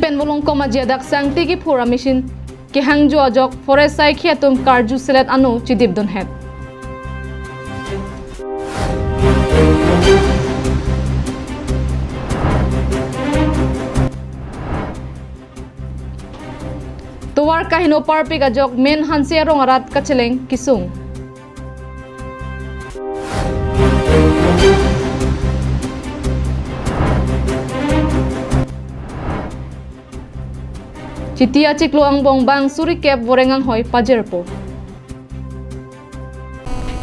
pen bolong koma jiadak sang tigi phura mission ke hangjo ajok forest sai khiatum karju selet anu chidip don het Tuwar kahino parpik ajok men hansia rong arat kacheleng kisung Citia ciklo ang bong bang suri kep vorengang hoy pajerpo.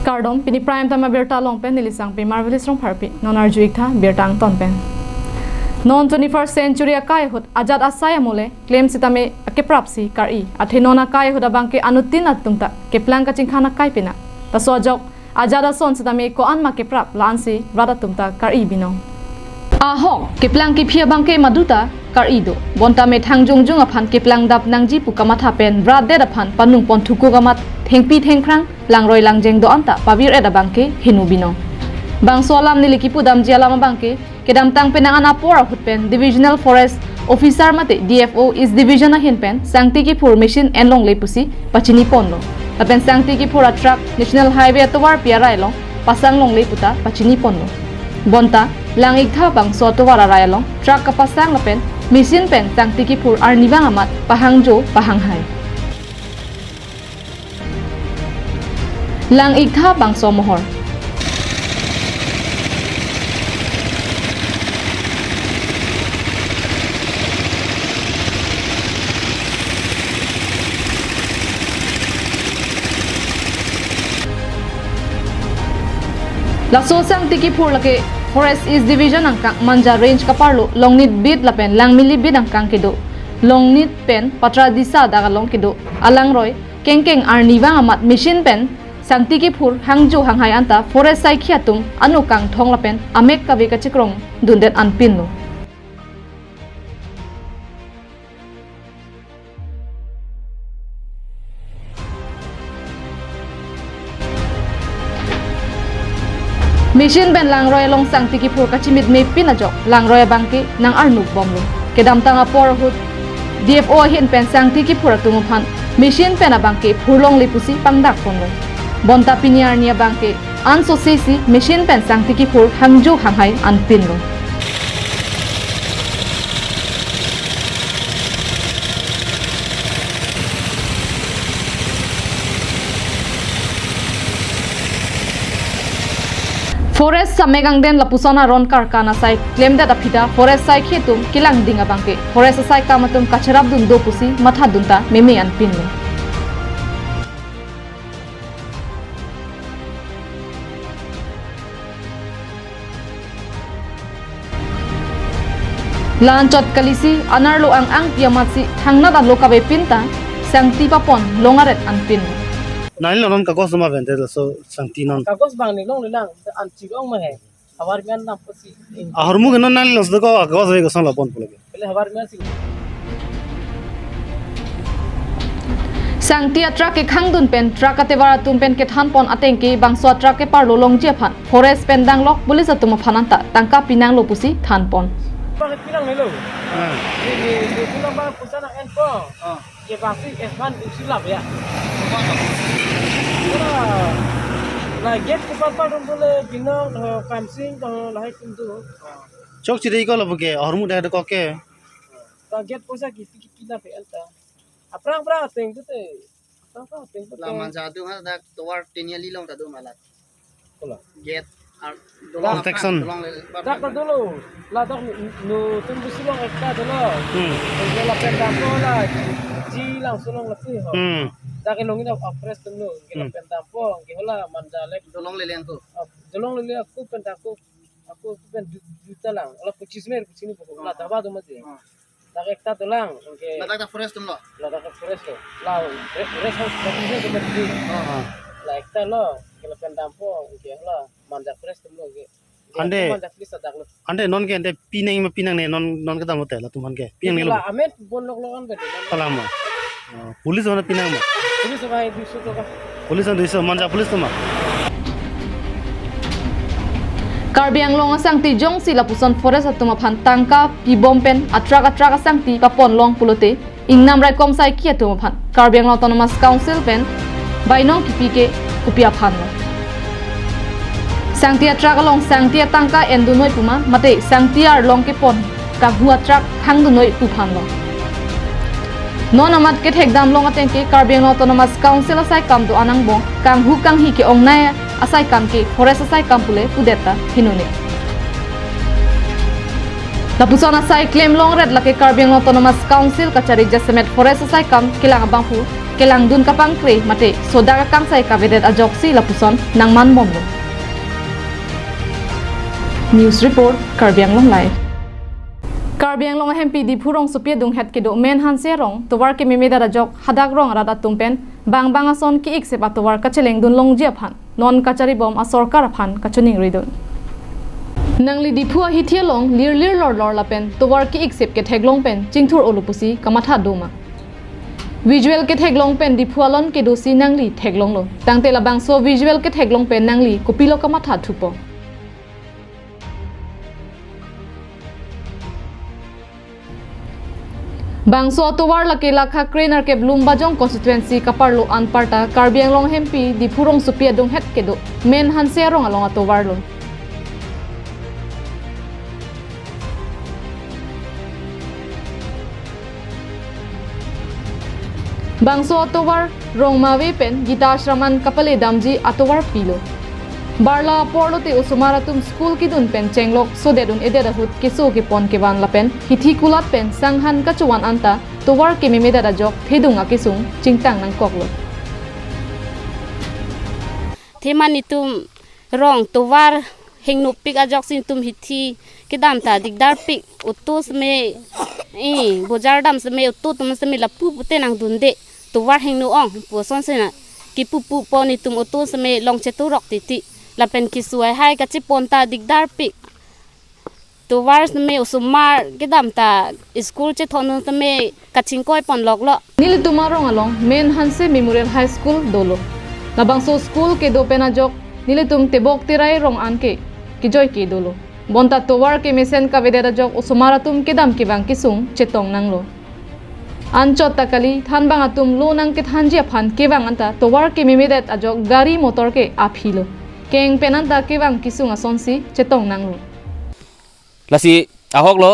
Kardom pini prime time berta long pen nilisang pi marvelous rong parpi non arjuik tha bertang ton pen. Non 21st century akai hut ajat asaya mole claim sitame ke prapsi kari athinona kai hut abangke anutin atungta ke plang ka chingkhana kai pina. Ta sojok ajada son sitame ko anma ke prap lansi rada tumta kari binong. Ahong kiplang kipia bangke maduta karido bonta me thangjungjung aphan kiplang dap nangji pukamatha pen brade aphan panung pon thuku gamat thengpi thengkrang langroi langjeng do anta pabir eda bangke hinu bino bang solam niliki pudam jialama bangke kedam tang penangan apora hutpen divisional forest officer mate DFO is division a hinpen sangti ki formation en long lepusi pachini ponlo apen sangti ki pura truck national highway atwar piarai long pasang long leputa pachini ponlo bonta langik tha bang so to wara railong truck ka pasang lapen mission pen tangti ki pur arnibang amat pahangjo pahanghai langik tha bang so mohor Laso sang tiki pur lake forest is division angkang manja range kaparlo longnit bit lapen langmili bit angkang kido longnit pen patra disa daga long kido alangroy kengkeng arniwang amat mission pen sang tiki pur hangjo hanghai anta forest sai khiatung anu kang thong lapen amek kabe ka chikrong dundet anpin lo Mission ben langroy long sang tiki pur kachimit me pinajok langroy bangki nang arnuk bomlo kedam tanga por hut DFO hin pen sang tiki pur tunguphan mission pen abangki phurlong lipusi pangdak ponlo bonta piniar nia bangki anso sesi mission pen sang tiki pur hangjo hanghai anpinlo Forest samegang den lapusona ron karkana sai claim that apida forest sai khitum kilang dinga bangke forest sai kamatum kacharab dun do pusi matha dunta meme an pinlo lanchot kalisi anarlo ang piamatsi thangna da lokabe pinta sangti papon longaret an pinlo Nani non kagos ma vende so santi non kagos bang ni long lang an chigong ma hai hawar men na pasi ahormu non nani los dego kagos ve gosan la pon pulage pele hawar men si Sangtia truck ke khangdun pen truck ate wara tum pen ke than pon atengki bangso truck ke parlo long je phan forest pen dang lok pulis atum phananta tangka pinang lo pusi than pon bang pinang ni lo ni pinang bang pusana en po ye pasti esman usilap ya la get ke papa dum bole pinang fencing lahai pintu chok chidei ko lobuke ahormu da ko ke ta get posa ki kila pe alta aprang aprang teng tu te aprang teng tu la manja tu ha da towar teniali long ta do malat kola get ar protection dak dulu la dak nu tunggu silong ekta dulu la penda pola ji lang sulong lepi ho dak long ina apres tunggu ke la penda po ke hola manja lek dolong lelen tu dolong le aku penda aku pen juta lang ola 25 mer sini pokok la daba do mati dak ekta tulang ke la ta forest tum lo la dak fresh la res house dak ni do mati la ekta lo ke la penda po ke hola manja fresh tunggu ke ande manja fresh dak lo ande non ke ande pinang ne non ke damote la tuman ke pinang ne lo la amet bon lok lokan be palama pulis mana pinang ma ini sebagai 200 toka pulis an 200 manja pulis tuma Karbi Anglong asang ti jong si lapuson forest atuma phan tangka pi bompen atrak asang ti papon long pulote ingnam rai kom sai ki atuma phan Karbi Anglong Autonomous Council pen bainong kipike kupia phan sangti atrak along sangti tangka endu noi puma mate sangti ar long ke pon ka hu atrak khang du noi pu phan lo non amat ke thek dam long ateng ke Karbi Anglong Autonomous Council asai kam tu anang bong kang hu kang hi ke ong nai asai kam ke forest asai kam pule pudeta hinune lapuson asai claim long red lake Karbi Anglong Autonomous Council kachari jasemet forest asai kam kilang abangpu kelang dun kapang kre mate soda ka kang sai ka vedet ajoksi lapuson nang man bomlo news report Karbi Anglong live Karbi Anglong MP di phurong supia dung het ke do men han se rong towar ke meme da jok hadak rong rada tumpen bang ason ki ik se patowar ka cheleng dun long jia phan non kachari bom a sarkar phan kachuning ridun nangli di phua hi thialong lir lor lapen towar ki ik sep ke theglong pen chingthur olupusi kamatha doma visual ke theglong pen di phualon ke dosi nangli theglong lo tangte la bangso visual ke theglong pen nangli kopilo kamatha thupo Bangso towar lake lakha krenar ke Blumbajong constituency kaparlo anparta Karbi Anglong MP di phurong supia dung het kedo men han serong along atowar lo Bangso atowar rongmawe pen gita ashraman kapale damji atowar pilo Barla porlo te usumaratum school ki dun pen chenglok so de dun ede da hut keso ke pon ke van la pen hithi kulat pen sanghan ka chuan anta towar ke meme da jok thedunga ke sung chingtang nang koklo themani tum rong towar hengnu pik ajok sin tum hithi ke dam ta digdar pik utus me bojar dam se me utut tum se me lapu pute nang dunde towar hengnu ong poson se na ki pupu poni tum utus me long chetu rok titi lapen kisuai hai ka chiponta digdar pik towar me usumar gedam ta school che thonu me kachingkoi pon loklo nil tumarong along men hanse memorial high school dolo labangso school ke do pena jok nile tum tebok tirai rong anke ki joy ke dolo bonta towar ke mesen ka vedera jok usumaratum kedam ki bang kisung chetong nanglo anchot takali thanbang atum lo nang ke thanjia phan ke bang anta towar ke memedet ajok gari motor ke aphilo keng penanta ke bang kisung asonsi chetong nanglo lasi ahok lo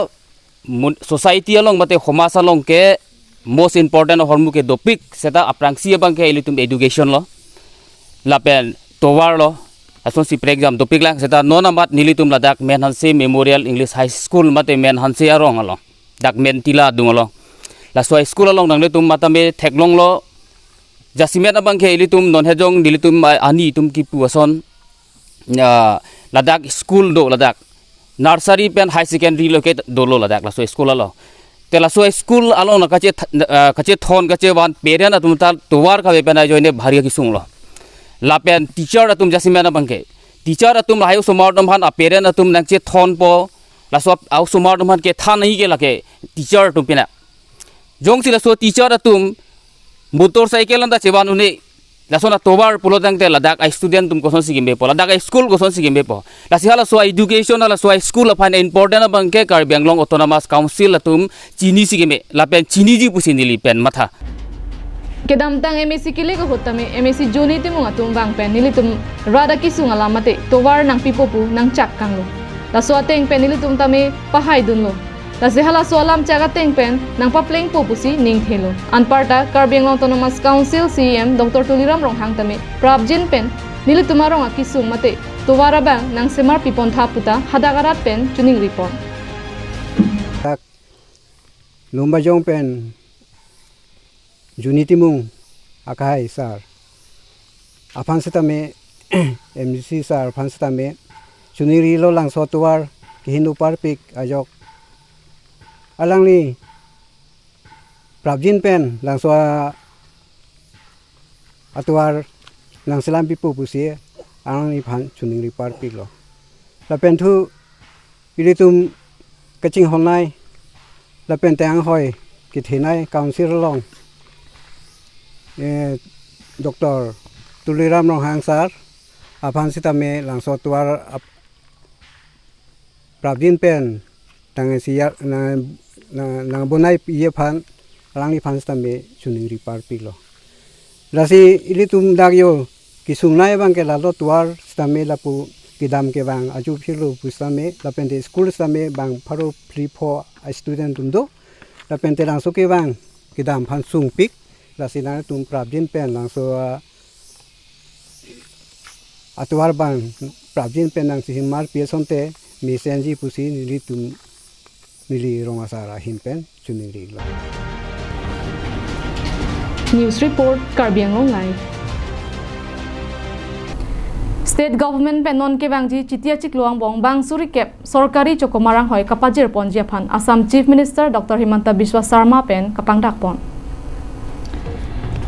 society along mate khomasa long ke most important hormu ke dopik seta aprangsi bang ke ilitum education lo lapen towar lo asonsi pre exam dopik lang seta nona mat nilitum ladak menhanse memorial english high school mate menhanse arong alo dak mentila dungalo la so school along nang letum matame theklong lo jasimet abang ke ilitum non hejong nilitum ani tum ki puason ladak school do ladak nursery pen high secondary lo ke dolo ladak la so school alo te la so school alo na kache thon kache wan parent atum ta towar ka pen joine bhari ki sung lo la pen teacher atum jasimena bangke teacher atum la hayu somar dam han a parent atum nang che thon po la so au somar dam han ke tha nahi ke la ke teacher atum pena jong si la so teacher atum motorcycle anda chewan une la so na towar pulodang te ladak ai student tum koson sigimbe po ladak ai school koson sigimbe po la si hala so education la so school of an important bangke Karbi Anglong Autonomous Council atum chini sigime la pen chini ji pusinili pen matha kedam tang MSc kile ko hotame MSc joni te munga tum bang pen nilitum rada kisung alamate towar nang pipopu nang chak kanglo la so ateng pen nilitum tame pahai dunlo la se hala so alam chaga teng pen nang papleng popusi ning thelo anparta Karbi Anglong Autonomous Council CM Dr. Tuliram Ronghang tame prabjin pen nilitumarong akisung mate towara bang nang semar pipon thaputa hadagarat pen tuning report Lumbajong pen Juniti mung akai sar apan setame MDC sar apan setame chuniri lo lang sotuar kihinu parpik ajok alang ni prabjin pen lang so atuar lang selam pipu pusi alang ni pan chuniri parpik lo la pen thu ilitum kaching honai la pen tang hoi kithinai council long Dr. Tuliram Ronghang sar apan sitame lang sotuar Prabjin pen tang siar na bonai iye phan rangni phan stame chuningri parpik lo lasi ili tum dagyo kisungnai bang ke lalo tuar stame lapu kidam ke bang aju philu pustame lapente school stame bang pharo free for student tumdo lapente lang so ke bang kidam phan sung pik lasi na tum Prabjin pen lang so atuar bang Prabjin pen lang si himar piesonte mi senji pusi nili tum nili rongasara himpen chuningri lo. News report Karbi Anglong Live. State government pe non ke bangji chitia chikluang bong bang suri kep sorkari chokomarang hoi kapajir pon japhan Assam Chief Minister Dr. Himanta Biswa Sarma pen kapang dak pon.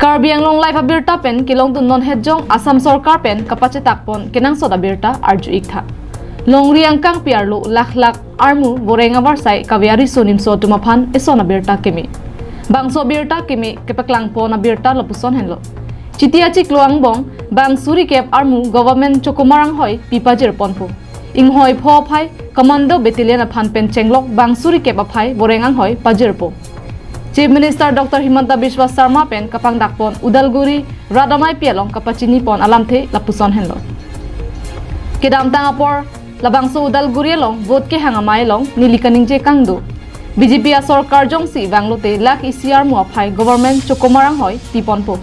Karbi Anglong Live abirta pen kilong tun non hejong Assam Sarkar pen kapache tak pon kenang soda birta arju ikha. Longri angkang piarlo lak armu borenga warsai kaviari sonim so tumaphan esona birta kemi. Bangso birta kemi kepeklang pon abirta lopuson henlo. Chitia chikluang bong bang suri kep armu government chokomarang hoi pipajir ponpu. Ing hoi pho phai commando battalion aphan pen chenglok bang suri kep aphai borengang hoi pajirpo. Chief Minister Dr. Himanta Biswa Sarma pen kapang dakpon Udalguri Radamai pialong kapachini pon alamthe lapuson henlo. Kedam tangapor labangso Udalguri long vote ke hangamai long nilikaning je kangdo. BJP Sarkar jongsi banglote lak ICR muaphai government chokomarang hoi tiponpo.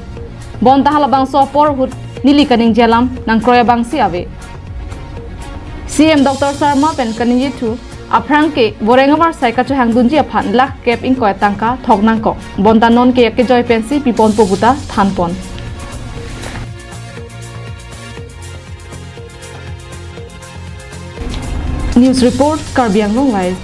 Bon tahala bangso por hut nilikaning jelam nang kroya bangsi ave. CM Dr. Sarma pen kaninji tu aprang ke borengavar saika chu hangdunji aphan lak kep in koy tangka thognang ko. Bon tanon ke ke joy pensi pipon pobuta thanpon. News report Karbi Anglong Live.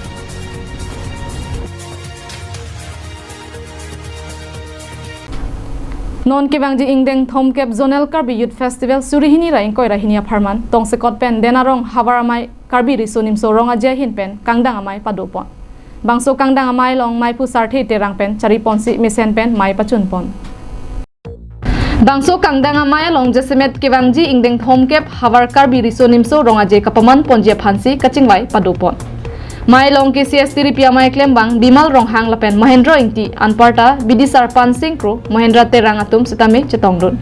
Non ke bangji ingdeng thomkep zonal Karbi Youth Festival surihini ra ingkoi rahini apharman tongsekot pen denarong hawaramai Karbi risonim so ronga jehin pen kangdang amai padopon bangso kangdang amai long mai pu sarthi terang pen chari ponsi misen pen mai pachun pon bangso kangdang amai long jesemet ke bangji ingdeng thomkep hawar Karbi risonim so ronga je kapaman ponje phansi kachingwai padopon mai long ke CST ripia mai klembang bimal rong hang lapen Mahendra ingti anparta bidi sarpan singkro Mahendra terang atum sitame chetongdun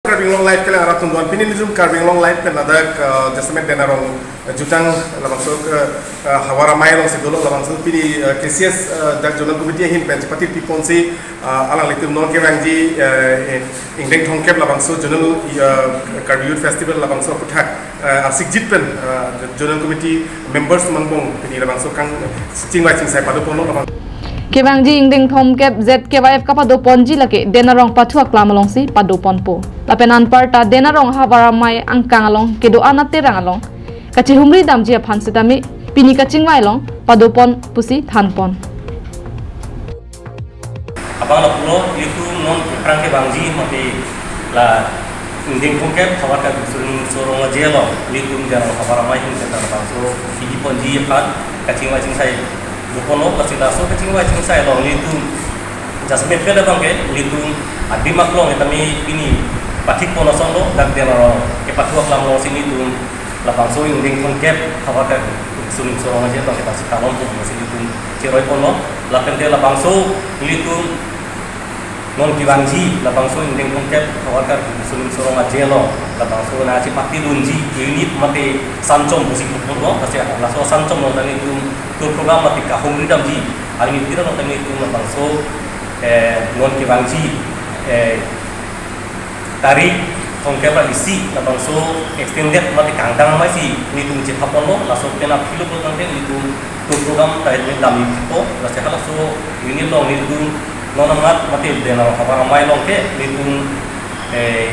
Karbi Anglong Live kala aratum don pinin nizum Karbi Anglong Live pen adak jasmet denarong jutang langsung hawara mai long sedolo langsung pini KCS dak jonal committee hin pen pati piponsi alang litum non ke bangji ingdeng thongkep langsung jonal Karbi Youth Festival langsung puthak asik jit pen jonal committee members mangbong pini langsung kang chingwai chingsai padopon lo Kebangji ingding thomkep ZKYF kapado ponji lake denarong pathuak lamalongsi padopon po lapenan parta denarong hawaramai angkang along kedo anate rangalong kachi humri damji aphan sitami pini kachingwai long padopon pusi thanpon abang la pulo itu non prang ke bangji mati la ingding thomkep hawar ka sorong jelo litum jarang hawaramai hin kata bangso pigi ponji aphan kachingwai chingsai Bukono kasi daso kacing wajing saya long litum jasmet peda bangke litum adi maklong etami ini patik pono sondo dak dia laro ke patua klam long sini litum lapang so yung ding kongkep hawaka suling sorong aja bangke pasi kalong tu masih litum ciroi pono lapen dia lapang so litum non kiwanji lapang so yung ding kongkep hawaka suling sorong aja lo lapang so na ci pati lunji unit mate sancom musik pono kasi laso sancom lo tani litum tu program mati kahong ridam ji hari ini tidak nonton itu bangso non kiwanji tarik tongkeba isi bangso extended mati kandang masih nitung cipapon lo langsung kena kilo nanti itu tu program tarik dami itu langsung kalau so ini lo nitung nonamat mati dengar kabar ramai lo ke nitung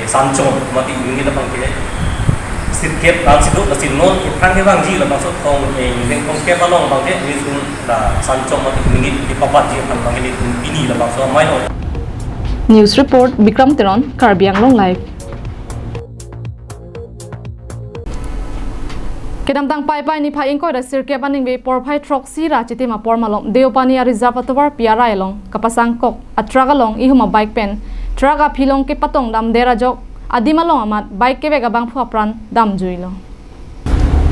sancho mati ini dapat ke sirkep al situ kasi non iprang ke bangji la maksud kong ingdeng kongkep along bangke nitung la sancho mati minit di papat ji kan bangke nitung ini la maksud mai lo. News report Bikram Teron Karbi Anglong Live. Kedamtang pai ni phai ingkoi da sirkep aning ve por phai troxy ra chitima por malom deopania reserve atawar piara elong kapasang kok atraga long ihuma bike pen traga philong ke patong dam dera jok Adimalong amat bike ke bega bang phuapran dam juilo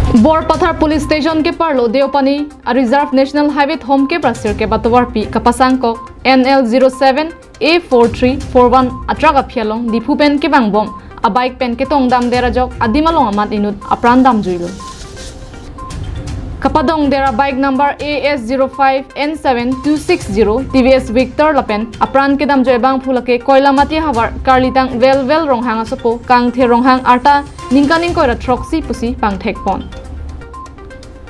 Borpathar Police Station ke parlo Deopani a Reserve National Highway home ke prasir ke batawarpi kapasangkok NL07 A4341 atraga phialong dipupen ke bangbom a bike pen ke tongdam derajok adimalong amat inut aprandam juilo Kapadong dera bike number AS05N7260 TVS Victor lapen apran ke dam joebang phulake koilamati hawar karlitang vel ronghang asopo kangthe ronghang arta ningkaning koira troxi pusi pangthek pon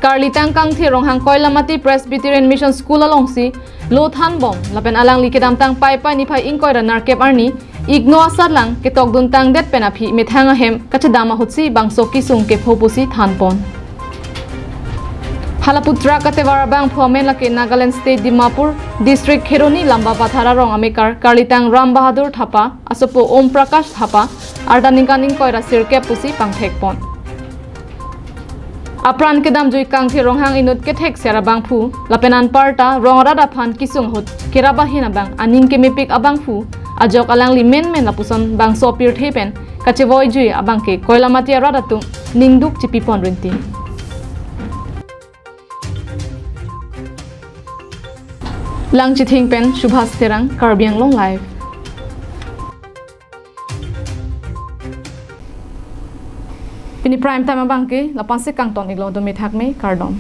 Karlitang kangthe ronghang koilamati Presbyterian Mission School alongsi lothan bom lapen alang likedam tang pai ni phai ingkoira narkep arni igno asarlang ke tokdun tang det penaphi mithanga hem kachadama hutsi bangso kisung ke phopusi thanpon Halaputra Katewara Bang Phomen lake Nagaland State Dimapur District Kheroni Lamba Pathara rong amekar Karlitang Ram Bahadur Thapa asopo Om Prakash Thapa arda ningkaning koira sirke pusi pangthek pon Apran kedam jui kangthi ronghang inut ke thek sera bang phu lapenan parta rongra da phan kisung hot keraba hina bang aning ke mepik abang phu ajok alang li men lapuson bang sopir thepen kachevoi jui abang ke koilamati arada tung ningduk chipi pon rinti Lang Chithing Pen Shubhas Terang Karbiang Long Live Pini prime time abang ke lapan se kang ton iglo do mithak me kardom